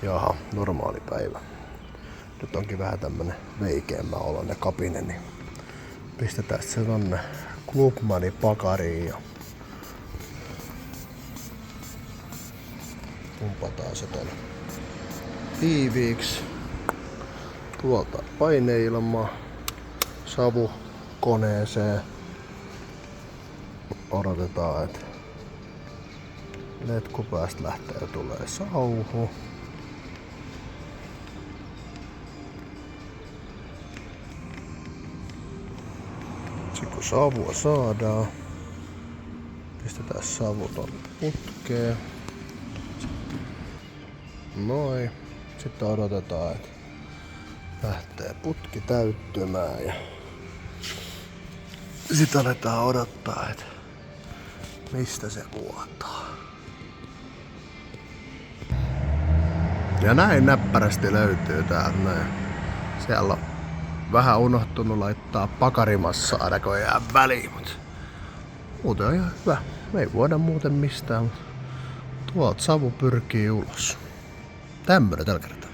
Jaha, normaali päivä. Nyt onkin vähän tämmönen veikeämmä oloinen kapine, niin pistetään se tonne Clubmanin pakariin ja pumpataan se tonne tiiviiksi. Tuolta paineilma savukoneeseen. Odotetaan, että letkupäästä lähtee ja tulee sauhu. Sitten kun savua saadaan, pistetään savu tonne putkeen. Noin. Sitten odotetaan, että lähtee putki täyttymään ja sitten aletaan odottaa, että mistä se vuotaa. Ja näin näppärästi löytyy täältä näin. Siellä on vähän unohtunut laittaa pakarimassaa näköjään väliin, mutta muuten on ihan hyvä. Me ei voida muuten mistään, mutta tuolta savu pyrkii ulos. Tämmönen tällä kertaa.